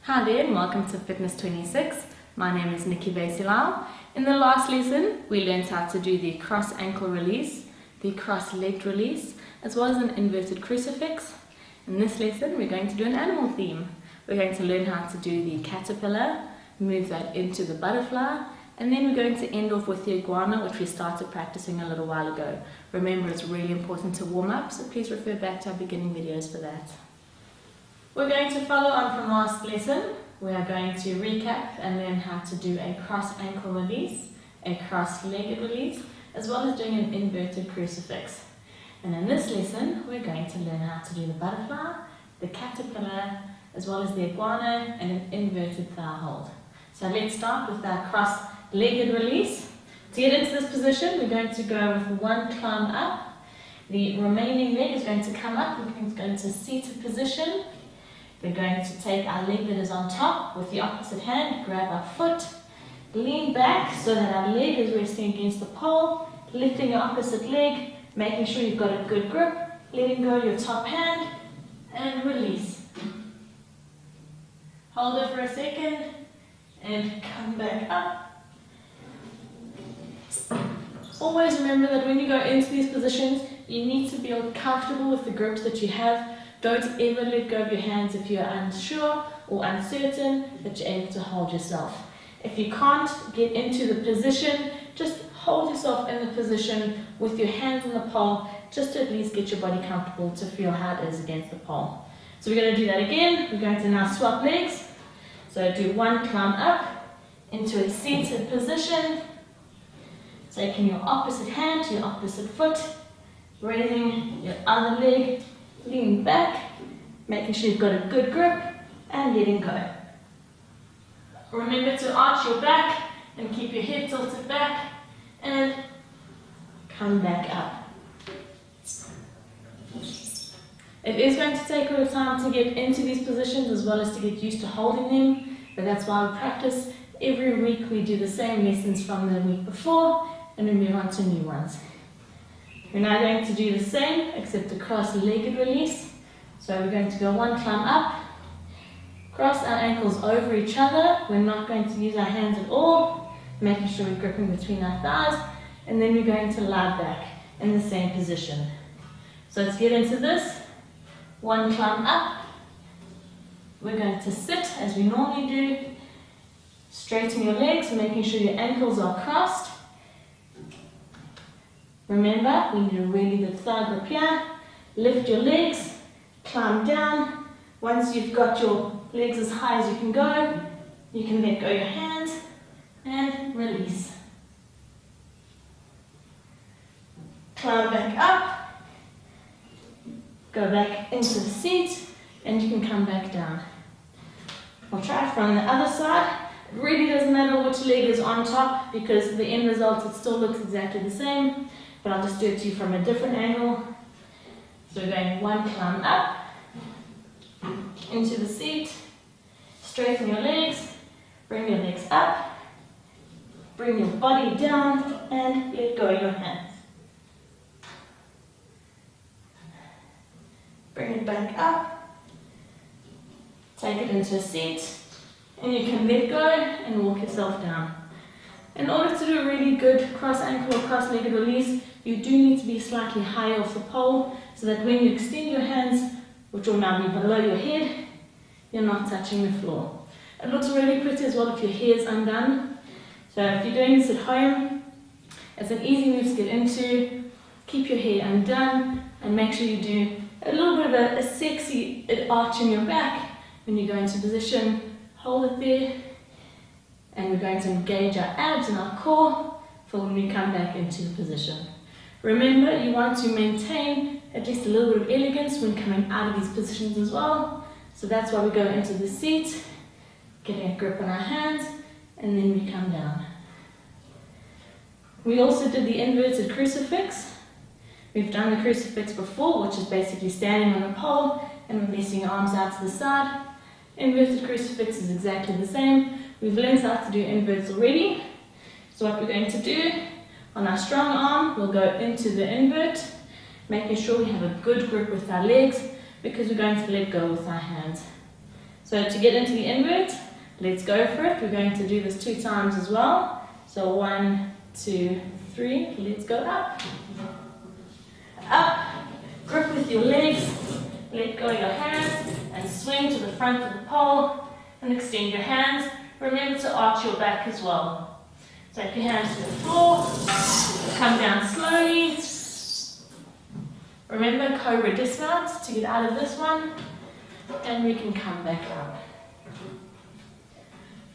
Hi there and welcome to Fitness26. My name is Nikki. In the last lesson, we learned how to do the cross ankle release, the cross leg release, as well as an inverted crucifix. In this lesson, we're going to do an animal theme. We're going to learn how to do the caterpillar, move that into the butterfly, and then we're going to end off with the iguana, which we started practicing a little while ago. Remember, it's really important to warm up, so please refer back to our beginning videos for that. We're going to follow on from last lesson. We are going to recap and learn how to do a cross ankle release, a cross-legged release, as well as doing an inverted crucifix. And in this lesson, we're going to learn how to do the butterfly, the caterpillar, as well as the iguana and an inverted thigh hold. So let's start with our cross-legged release. To get into this position, we're going to go with one climb up. The remaining leg is going to come up. We're going to go into seated position. We're going to take our leg that is on top with the opposite hand, grab our foot, lean back so that our leg is resting against the pole, lifting your opposite leg, making sure you've got a good grip, letting go your top hand, and release. Hold it for a second, and come back up. Always remember that when you go into these positions, you need to feel comfortable with the grips that you have. Don't ever let go of your hands if you're unsure or uncertain that you're able to hold yourself. If you can't get into the position, just hold yourself in the position with your hands on the pole, just to at least get your body comfortable to feel how it is against the pole. So we're going to do that again. We're going to now swap legs. So do one climb up into a seated position, taking your opposite hand to your opposite foot, raising your other leg, lean back, making sure you've got a good grip, and letting go. Remember to arch your back and keep your head tilted back, and come back up. It is going to take a little time to get into these positions as well as to get used to holding them, but that's why we practice. Every week we do the same lessons from the week before, and we move on to new ones. We're now going to do the same, except a cross-legged release. So we're going to go one climb up, cross our ankles over each other. We're not going to use our hands at all, making sure we're gripping between our thighs, and then we're going to lie back in the same position. So let's get into this. One climb up. We're going to sit as we normally do. Straighten your legs, making sure your ankles are crossed. Remember, we need a really good thigh grip here. Lift your legs, climb down. Once you've got your legs as high as you can let go your hands and release. Climb back up, go back into the seat, and you can come back down. We'll try it from the other side. It really doesn't matter which leg is on top because the end result, it still looks exactly the same. But I'll just do it to you from a different angle. So we're going one climb up, into the seat, straighten your legs, bring your legs up, bring your body down, and let go of your hands. Bring it back up, take it into a seat, and you can let go and walk yourself down. In order to do a really good cross ankle or cross-legged release, you do need to be slightly higher off the pole so that when you extend your hands, which will now be below your head, you're not touching the floor. It looks really pretty as well if your hair is undone. So if you're doing this at home, it's an easy move to get into. Keep your hair undone and make sure you do a little bit of a sexy arch in your back when you go into position. Hold it there. And we're going to engage our abs and our core for when we come back into the position. Remember, you want to maintain at least a little bit of elegance when coming out of these positions as well. So that's why we go into the seat, getting a grip on our hands, and then we come down. We also did the inverted crucifix. We've done the crucifix before, which is basically standing on a pole and releasing your arms out to the side. Inverted crucifix is exactly the same. We've learned how to do inverts already. So what we're going to do, on our strong arm, we'll go into the invert, making sure we have a good grip with our legs because we're going to let go with our hands. So to get into the invert, let's go for it. We're going to do this 2 times as well. So 1, 2, 3, let's go up. Up, grip with your legs, let go of your hands, and swing to the front of the pole, and extend your hands. Remember to arch your back as well. Take your hands to the floor, come down slowly. Remember cobra dismount to get out of this one, and we can come back up.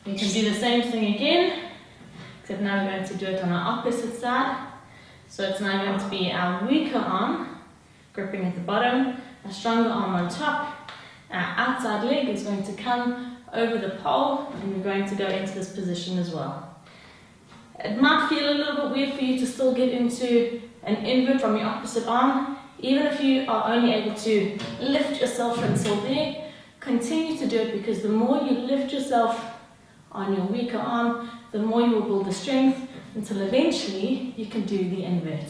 We can do the same thing again, except now we're going to do it on our opposite side. So it's now going to be our weaker arm, gripping at the bottom, a stronger arm on top. Our outside leg is going to come over the pole, and we're going to go into this position as well. It might feel a little bit weird for you to still get into an invert from your opposite arm. Even if you are only able to lift yourself until there, continue to do it, because the more you lift yourself on your weaker arm, the more you will build the strength until eventually you can do the invert.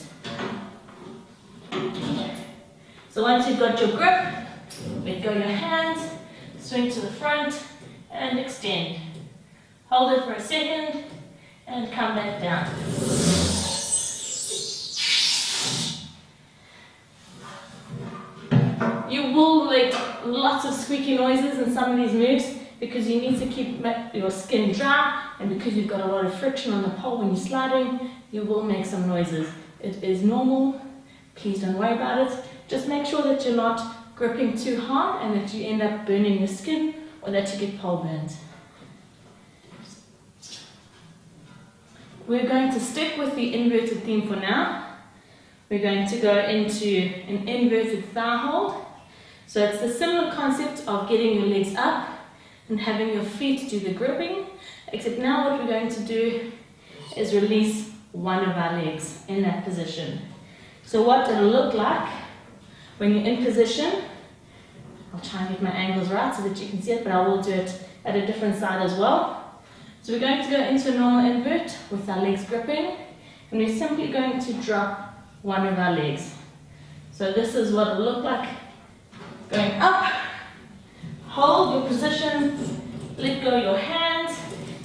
So once you've got your grip, let go your hands, swing to the front and extend. Hold it for a second and come back down. You will make lots of squeaky noises in some of these moves because you need to keep your skin dry, and because you've got a lot of friction on the pole when you're sliding, you will make some noises. It is normal. Please don't worry about it. Just make sure that you're not gripping too hard and that you end up burning your skin or that you get pole burnt. We're going to stick with the inverted theme for now. We're going to go into an inverted thigh hold. So it's the similar concept of getting your legs up and having your feet do the gripping, except now what we're going to do is release one of our legs in that position. So what it'll look like when you're in position, I'll try and get my angles right so that you can see it, but I will do it at a different side as well. So we're going to go into a normal invert with our legs gripping, and we're simply going to drop one of our legs. So this is what it'll look like. Going up, hold your position, let go your hands,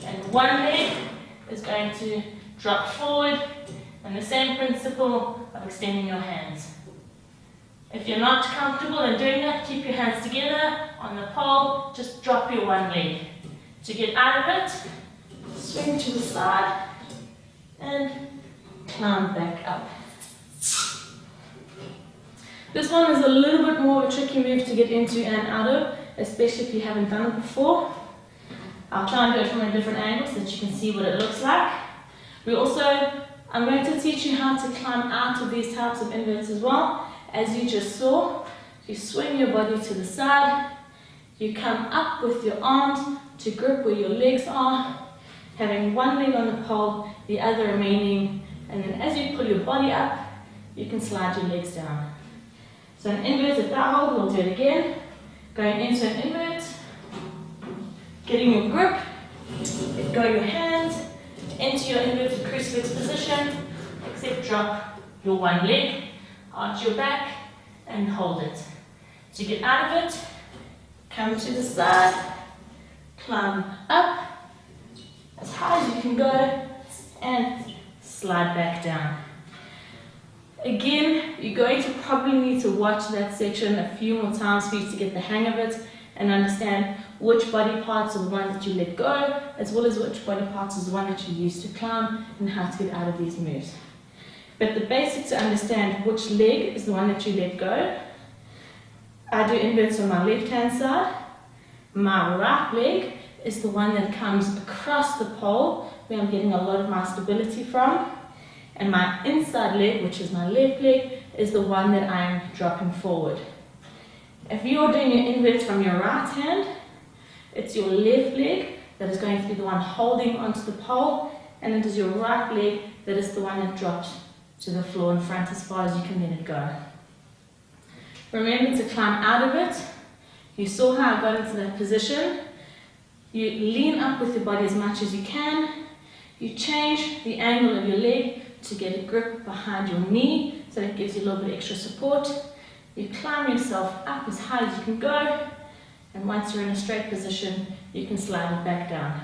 and one leg is going to drop forward, and the same principle of extending your hands. If you're not comfortable in doing that, keep your hands together on the pole, just drop your one leg. To get out of it, swing to the side and climb back up. This one is a little bit more of a tricky move to get into and out of, especially if you haven't done it before. I'll try and do it from a different angle so that you can see what it looks like. I'm going to teach you how to climb out of these types of inverts as well. As you just saw, you swing your body to the side, you come up with your arms to grip where your legs are, having one leg on the pole, the other remaining, and then as you pull your body up, you can slide your legs down. So an inverted thigh hold, we'll do it again. Going into an invert, getting your grip, let go your hands, into your inverted crucifix position, except drop your one leg, arch your back, and hold it. To get out of it, come to the side, climb up as high as you can go, and slide back down. Again, you're going to probably need to watch that section a few more times for you to get the hang of it and understand which body parts are the one that you let go, as well as which body parts is the one that you use to climb and how to get out of these moves. But the basic to understand which leg is the one that you let go. I do inverts on my left hand side. My right leg is the one that comes across the pole where I'm getting a lot of my stability from. And my inside leg, which is my left leg, is the one that I'm dropping forward. If you're doing your inverts from your right hand, it's your left leg that is going to be the one holding onto the pole, and it is your right leg that is the one that drops to the floor in front as far as you can let it go. Remember to climb out of it. You saw how I got into that position. You lean up with your body as much as you can. You change the angle of your leg to get a grip behind your knee so that it gives you a little bit extra support. You climb yourself up as high as you can go, And once you're in a straight position, you can slide it back down.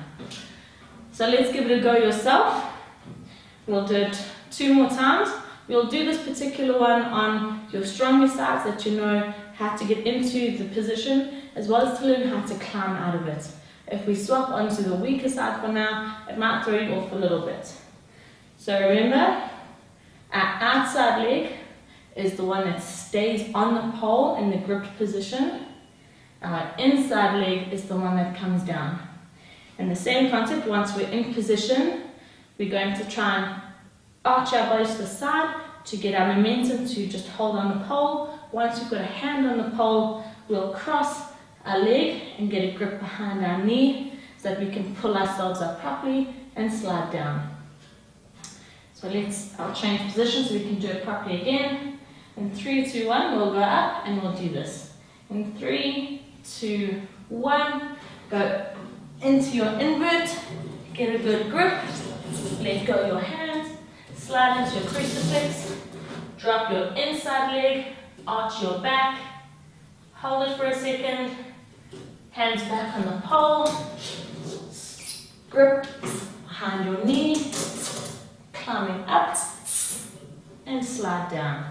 So let's give it a go yourself. We'll do it 2 more times. We'll do this particular one on your stronger sides that you know how to get into the position, as well as to learn how to climb out of it. If we swap onto the weaker side for now, it might throw you off a little bit. So remember, our outside leg is the one that stays on the pole in the gripped position. Our inside leg is the one that comes down. And the same concept, once we're in position, we're going to try and arch our body to the side to get our momentum to just hold on the pole. Once we've got a hand on the pole, we'll cross our leg and get a grip behind our knee so that we can pull ourselves up properly and slide down. So I'll change position so we can do it properly again. In 3, 2, 1, we'll go up and we'll do this. In 3, 2, 1, go into your invert, get a good grip, let go your hands, slide into your crucifix, drop your inside leg, arch your back, hold it for a second, hands back on the pole, grip behind your knee, climbing up and slide down.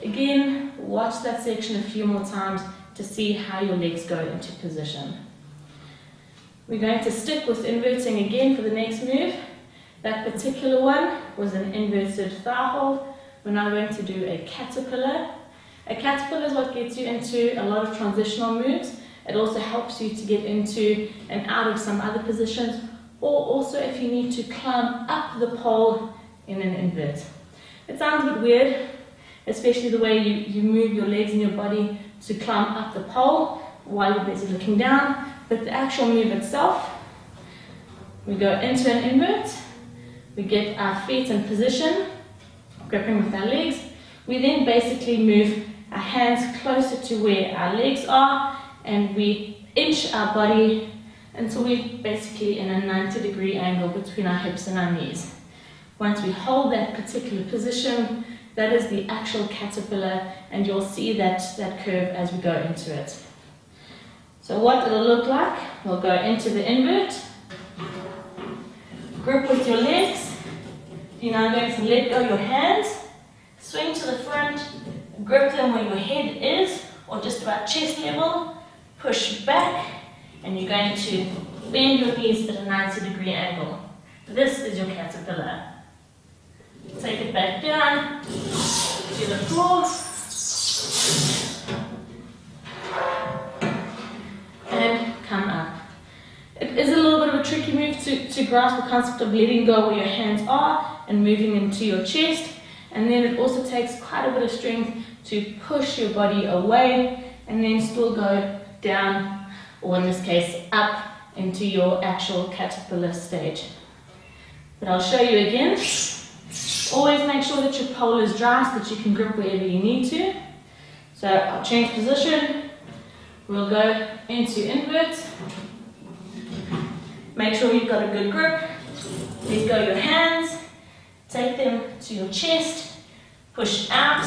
Again, watch that section a few more times to see how your legs go into position. We're going to stick with inverting again for the next move. That particular one was an inverted thigh hold. We're now going to do a caterpillar. A caterpillar is what gets you into a lot of transitional moves. It also helps you to get into and out of some other positions, or also if you need to climb up the pole in an invert. It sounds a bit weird, especially the way you move your legs and your body to climb up the pole while you're busy looking down, but the actual move itself, we go into an invert, we get our feet in position, gripping with our legs. We then basically move our hands closer to where our legs are, and we inch our body until we're basically in a 90-degree angle between our hips and our knees. Once we hold that particular position, that is the actual caterpillar, and you'll see that curve as we go into it. So what it'll look like, we'll go into the invert, grip with your legs. You're now going to let go your hands, swing to the front, grip them where your head is, or just about chest level, push back, and you're going to bend your knees at a 90-degree angle. This is your caterpillar. Take it back down to the floor, and come up. It is a little bit of a tricky move to grasp the concept of letting go where your hands are and moving into your chest, and then it also takes quite a bit of strength to push your body away and then still go down, or in this case up, into your actual caterpillar stage. But I'll show you again. Always make sure that your pole is dry so that you can grip wherever you need to. So I'll change position. We'll go into invert. Make sure you've got a good grip. Let go your hands. Take them to your chest. Push out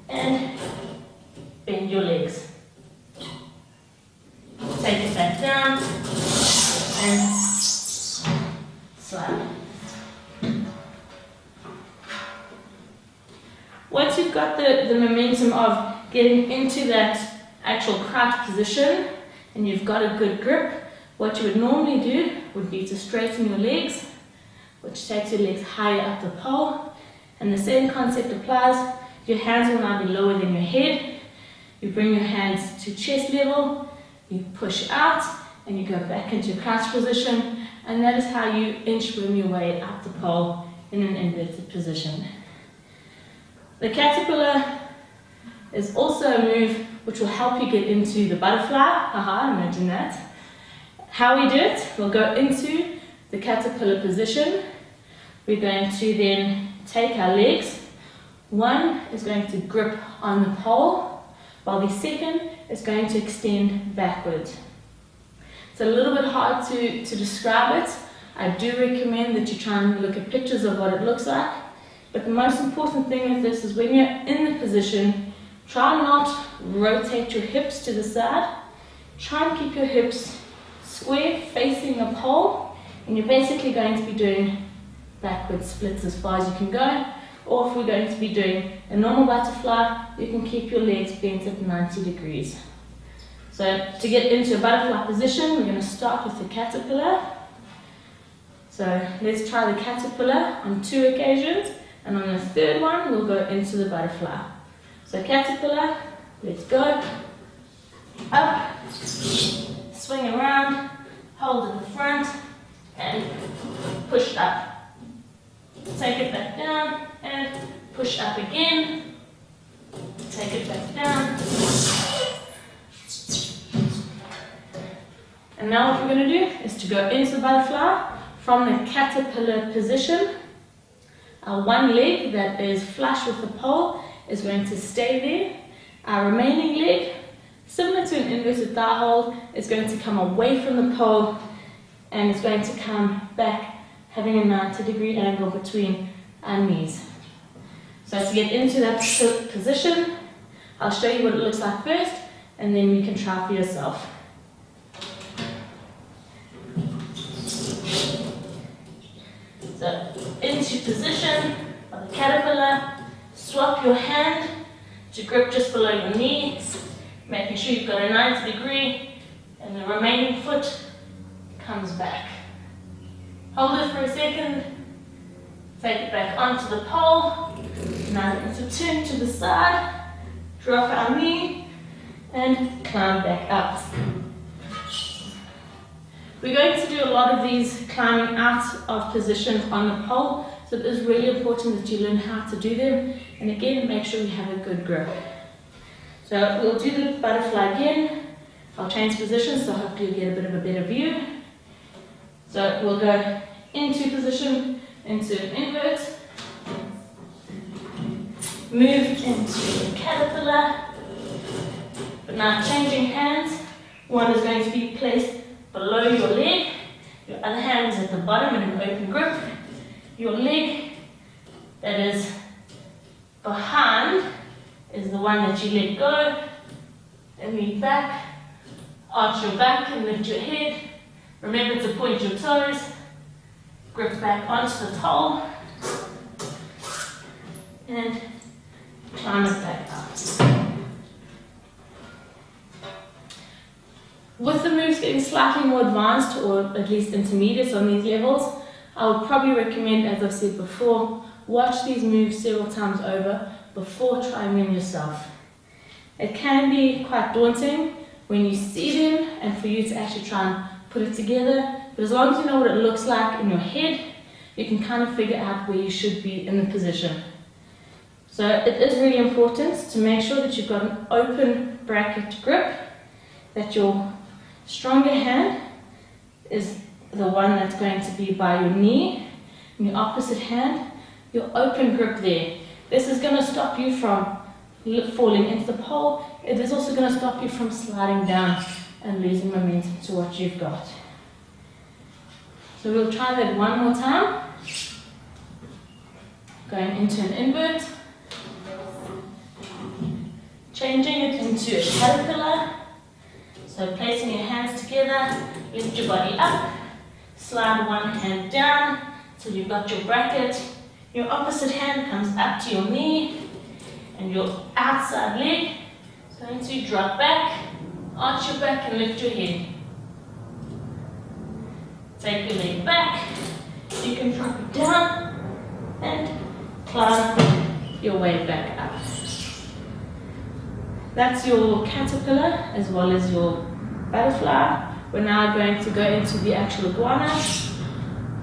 and bend your legs. Take it back down and slide. Once you've got the momentum of getting into that actual crouch position and you've got a good grip, what you would normally do would be to straighten your legs, which takes your legs higher up the pole, and the same concept applies. Your hands will now be lower than your head. You bring your hands to chest level, you push out, and you go back into your crouch position, and that is how you inchworm your way up the pole in an inverted position. The caterpillar is also a move which will help you get into the butterfly. Haha, imagine that. How we do it, we'll go into the caterpillar position. We're going to then take our legs. One is going to grip on the pole, while the second is going to extend backwards. It's a little bit hard to describe it. I do recommend that you try and look at pictures of what it looks like. But the most important thing with this is when you're in the position, Try not rotate your hips to the side. Try and keep your hips square facing the pole, and you're basically going to be doing backward splits as far as you can go. Or if we're going to be doing a normal butterfly, you can keep your legs bent at 90 degrees. So to get into a butterfly position, we're going to start with the caterpillar. So let's try the caterpillar on 2 occasions, and on the 3rd one, we'll go into the butterfly. So caterpillar, let's go. Up, swing around, hold in the front, and push up. Take it back down, and push up again. Take it back down. And now what we're going to do is to go into the butterfly from the caterpillar position. Our one leg that is flush with the pole is going to stay there. Our remaining leg, similar to an inverted thigh hold, is going to come away from the pole and it's going to come back, having a 90-degree angle between our knees. So to get into that position, I'll show you what it looks like first, and then you can try for yourself. So into position of the caterpillar, swap your hand to grip just below your knee, making sure you've got a 90 degree, and the remaining foot comes back. Hold it for a second, take it back onto the pole. Now we're going to turn to the side, drop our knee, and climb back up. We're going to do a lot of these climbing out of positions on the pole, so it is really important that you learn how to do them, and again, make sure you have a good grip. So we'll do the butterfly again. I'll change positions, so hopefully you'll get a bit of a better view. So we'll go into position, into an invert, move into the caterpillar, but now changing hands. One is going to be placed below your leg, your other hand is at the bottom in an open grip. Your leg that is behind is the one that you let go, and lean back, arch your back and lift your head. Remember to point your toes, grip back onto the pole, and climb it back up. With the moves getting slightly more advanced, or at least intermediate on these levels, I would probably recommend, as I've said before, watch these moves several times over before trying them yourself. It can be quite daunting when you see them and for you to actually try and put it together, but as long as you know what it looks like in your head, you can kind of figure out where you should be in the position. So it is really important to make sure that you've got an open bracket grip, that your stronger hand is the one that's going to be by your knee, and your opposite hand, your open grip there. This is going to stop you from falling into the pole. It is also going to stop you from sliding down and losing momentum to what you've got. So we'll try that one more time. Going into an invert, changing it into a caterpillar. So placing your hands together, lift your body up, slide one hand down till you've got your bracket. Your opposite hand comes up to your knee, and your outside leg is going to drop back, arch your back and lift your head. Take your leg back, you can drop it down and climb your way back up. That's your caterpillar as well as your butterfly. We're now going to go into the actual iguana.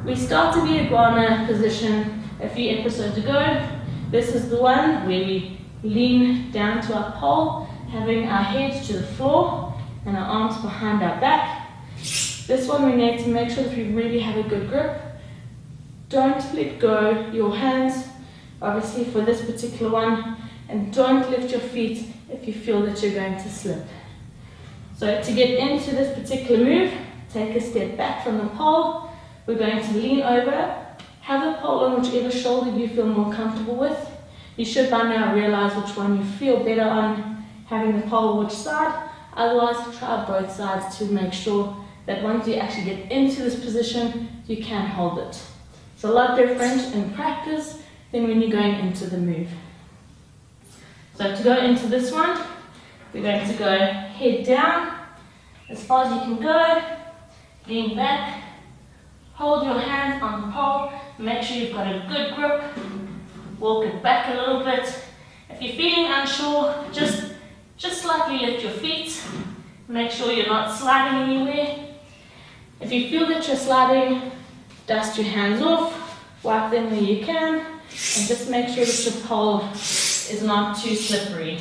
We started the iguana position a few episodes ago. This is the one where we lean down to our pole, having our heads to the floor and our arms behind our back. This one we need to make sure that we really have a good grip. Don't let go your hands, obviously for this particular one, and don't lift your feet if you feel that you're going to slip. So to get into this particular move, take a step back from the pole. We're going to lean over, have the pole on whichever shoulder you feel more comfortable with. You should by now realize which one you feel better on, having the pole which side. Otherwise, try both sides to make sure that once you actually get into this position, you can hold it. It's a lot different in practice than when you're going into the move. So to go into this one, we're going to go head down, as far as you can go, lean back, hold your hands on the pole, make sure you've got a good grip, walk it back a little bit. If you're feeling unsure, just slightly lift your feet, make sure you're not sliding anywhere. If you feel that you're sliding, dust your hands off, wipe them where you can, and just make sure that your pole is not too slippery.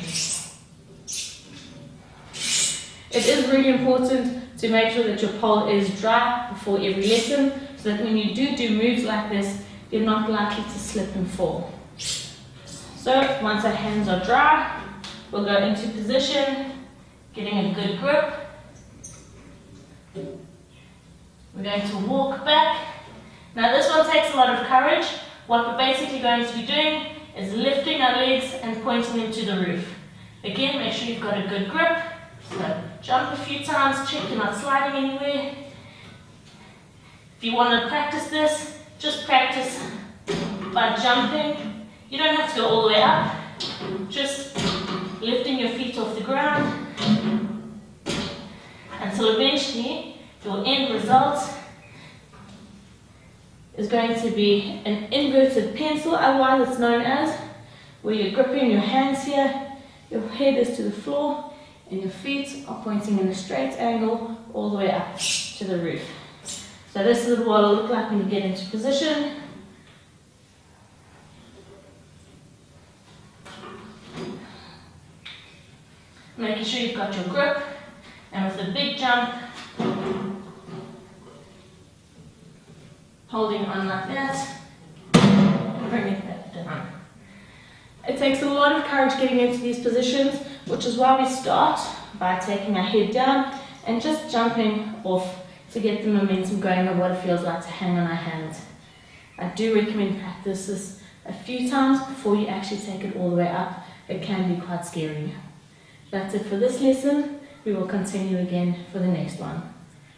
It is really important to make sure that your pole is dry before every lesson, so that when you do moves like this, you're not likely to slip and fall. So once our hands are dry, we'll go into position, getting a good grip. We're going to walk back. Now this one takes a lot of courage. What we're basically going to be doing is lifting our legs and pointing them to the roof. Again, make sure you've got a good grip. So jump a few times, check you're not sliding anywhere. If you want to practice this, just practice by jumping. You don't have to go all the way up. Just lifting your feet off the ground until eventually your end result is going to be an inverted pencil, otherwise it's known as, where you're gripping your hands here, your head is to the floor, and your feet are pointing in a straight angle all the way up to the roof. So this is what it'll look like when you get into position. Making sure you've got your grip, and with the big jump, holding on like that, bringing that down. It takes a lot of courage getting into these positions, which is why we start by taking our head down and just jumping off to get the momentum going of what it feels like to hang on our hands. I do recommend practice this a few times before you actually take it all the way up. It can be quite scary. That's it for this lesson. We will continue again for the next one.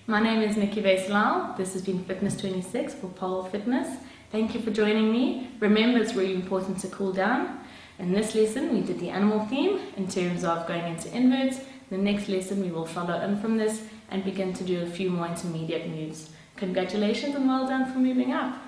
My name is Nikki. This has been Fitness26 for pole fitness. Thank you for joining me. Remember, it's really important to cool down. In this lesson, we did the animal theme in terms of going into inverts. The next lesson, we will follow in from this and begin to do a few more intermediate moves. Congratulations and well done for moving up.